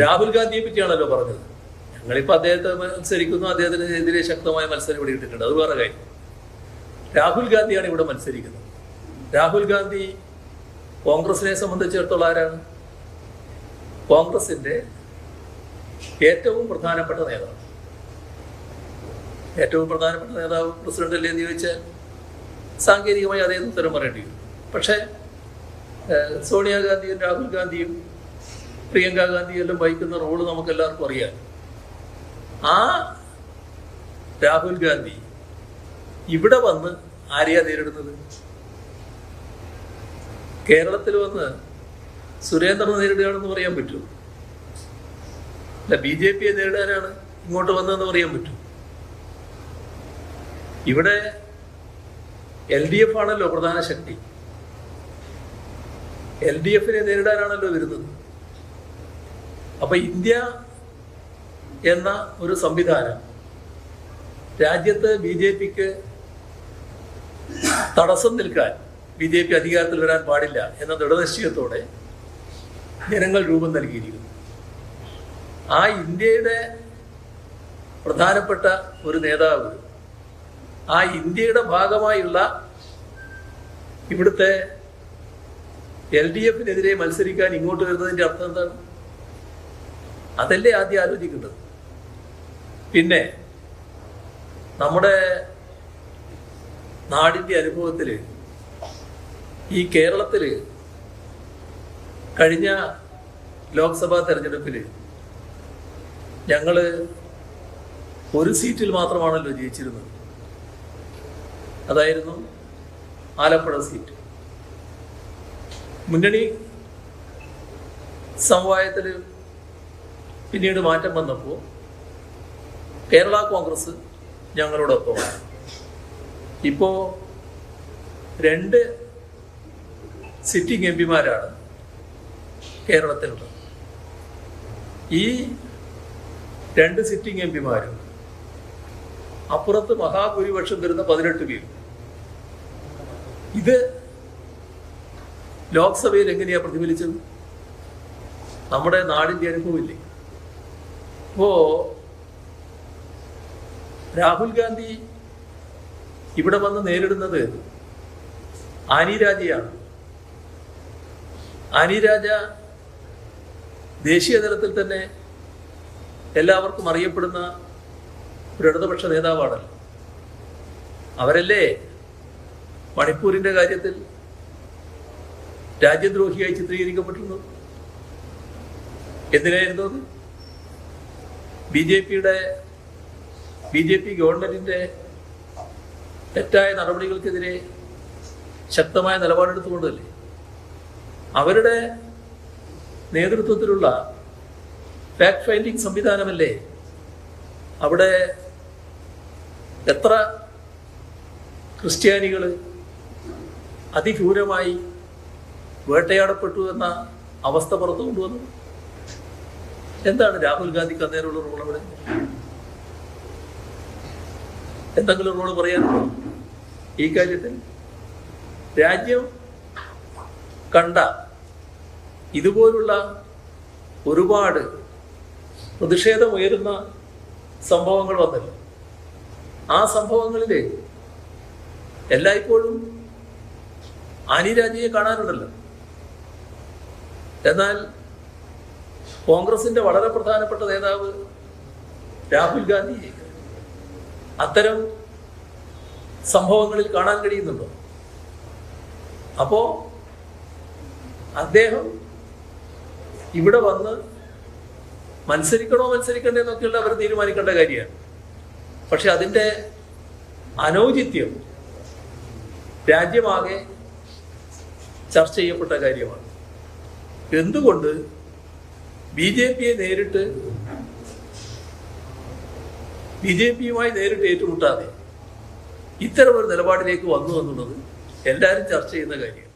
രാഹുൽ ഗാന്ധിയെ പറ്റിയാണല്ലോ പറഞ്ഞത്. ഞങ്ങളിപ്പോൾ അദ്ദേഹത്തെ മത്സരിക്കുന്നു, അദ്ദേഹത്തിനെതിരെ ശക്തമായ മത്സരം ഇവിടെ ഇട്ടിട്ടുണ്ട്, അത് വേറെ കാര്യം. രാഹുൽ ഗാന്ധിയാണ് ഇവിടെ മത്സരിക്കുന്നത്. രാഹുൽ ഗാന്ധി കോൺഗ്രസിനെ സംബന്ധിച്ചിടത്തോളം ആരാണ്? കോൺഗ്രസിന്റെ ഏറ്റവും പ്രധാനപ്പെട്ട നേതാവ്. ഏറ്റവും പ്രധാനപ്പെട്ട നേതാവ് പ്രസിഡന്റ് അല്ലേ എന്ന് ചോദിച്ചാൽ സാങ്കേതികമായി അതേ ഉത്തരം പറയേണ്ടി വരും. പക്ഷേ സോണിയാഗാന്ധിയും രാഹുൽ ഗാന്ധിയും പ്രിയങ്ക ഗാന്ധിയും എല്ലാം വഹിക്കുന്ന റോള് നമുക്ക് എല്ലാവർക്കും അറിയാം. ആ രാഹുൽ ഗാന്ധി ഇവിടെ വന്ന് ആരെയാ നേരിടുന്നത്? കേരളത്തിൽ വന്ന് സുരേന്ദ്രനെ നേരിടുകയാണെന്ന് പറയാൻ പറ്റുമോ? അല്ല, BJPയെ നേരിടാനാണ് ഇങ്ങോട്ട് വന്നതെന്ന് പറയാൻ പറ്റും? ഇവിടെ LDF ആണല്ലോ പ്രധാന ശക്തി. LDFനെ നേരിടാനാണല്ലോ വരുന്നത്. അപ്പൊ ഇന്ത്യ എന്ന ഒരു സംവിധാനം രാജ്യത്ത് BJPക്ക് തടസ്സം നിൽക്കാൻ, BJP അധികാരത്തിൽ വരാൻ പാടില്ല എന്ന ദൃഢനിശ്ചയത്തോടെ ജനങ്ങൾ രൂപം നൽകിയിരിക്കുന്നു. ആ ഇന്ത്യയുടെ പ്രധാനപ്പെട്ട ഒരു നേതാവ് ആ ഇന്ത്യയുടെ ഭാഗമായുള്ള ഇവിടുത്തെ LDFനെതിരെ മത്സരിക്കാൻ ഇങ്ങോട്ട് വരുന്നതിൻ്റെ അർത്ഥം എന്താണ്? അതല്ലേ ആദ്യം ആലോചിക്കേണ്ടത്. പിന്നെ നമ്മുടെ നാടിൻ്റെ അനുഭവത്തിൽ ഈ കേരളത്തിൽ കഴിഞ്ഞ ലോക്സഭാ തെരഞ്ഞെടുപ്പിൽ ഞങ്ങൾ ഒരു സീറ്റിൽ മാത്രമാണല്ലോ ജയിച്ചിരുന്നത്. അതായിരുന്നു ആലപ്പുഴ സീറ്റ്. മുന്നണി സമവായത്തിൽ പിന്നീട് മാറ്റം വന്നപ്പോൾ കേരള കോൺഗ്രസ് ഞങ്ങളോടൊപ്പമാണ്. ഇപ്പോൾ 2 സിറ്റിംഗ് MP-മാരാണ് കേരളത്തിലുള്ളത്. ഈ 2 സിറ്റിംഗ് MP-മാരും അപ്പുറത്ത് മഹാഭൂരിപക്ഷം വരുന്ന 18 പേരും. ഇത് ലോക്സഭയിൽ എങ്ങനെയാ പ്രതിഫലിച്ചത്? നമ്മുടെ നാടിന്റെ അനുഭവമില്ലേ? ഇപ്പോ രാഹുൽ ഗാന്ധി ഇവിടെ വന്ന് നേരിടുന്നത് ആനി രാജയാണ്. ആനി രാജ ദേശീയ തലത്തിൽ തന്നെ എല്ലാവർക്കും അറിയപ്പെടുന്ന ഒരു ഇടതുപക്ഷ നേതാവാണല്ലോ. അവരല്ലേ മണിപ്പൂരിന്റെ കാര്യത്തിൽ രാജ്യദ്രോഹിയായി ചിത്രീകരിക്കപ്പെട്ടിരുന്നത്? എന്തിനായിരുന്നു അത്? BJP ഗവൺമെന്റിന്റെ തെറ്റായ നടപടികൾക്കെതിരെ ശക്തമായ നിലപാടെടുത്തുകൊണ്ടല്ലേ. അവരുടെ നേതൃത്വത്തിലുള്ള ഫാക്ട് ഫൈൻഡിങ് സംവിധാനമല്ലേ അവിടെ എത്ര ക്രിസ്ത്യാനികൾ അതിക്രൂരമായി വേട്ടയാടപ്പെട്ടു എന്ന അവസ്ഥ പുറത്തു കൊണ്ടുവന്നു. എന്താണ് രാഹുൽ ഗാന്ധിക്ക് അന്നേരമുള്ള റോൾ? അവിടെ എന്തെങ്കിലും റോള് പറയാനുണ്ടോ ഈ കാര്യത്തിൽ? രാജ്യം കണ്ട ഇതുപോലുള്ള ഒരുപാട് പ്രതിഷേധമുയരുന്ന സംഭവങ്ങൾ വന്നല്ലോ. ആ സംഭവങ്ങളിൽ എല്ലായ്പ്പോഴും ആനി രാജയെ കാണാനുണ്ടല്ലോ. എന്നാൽ കോൺഗ്രസിന്റെ വളരെ പ്രധാനപ്പെട്ട നേതാവ് രാഹുൽ ഗാന്ധി അത്തരം സംഭവങ്ങളിൽ കാണാൻ കഴിയുന്നുണ്ടോ? അപ്പോ അദ്ദേഹം ഇവിടെ വന്ന് മത്സരിക്കണോ മത്സരിക്കണ്ടേ എന്നൊക്കെയുള്ള അവർ തീരുമാനിക്കേണ്ട കാര്യമാണ്. പക്ഷെ അതിൻ്റെ അനൗചിത്യം രാജ്യമാകെ ചർച്ച ചെയ്യപ്പെട്ട കാര്യമാണ്. എന്തുകൊണ്ട് BJPയുമായി നേരിട്ട് ഏറ്റുമുട്ടാതെ ഇത്തരം ഒരു നിലപാടിലേക്ക് വന്നു എന്നുള്ളത് എല്ലാവരും ചർച്ച ചെയ്യുന്ന കാര്യമാണ്.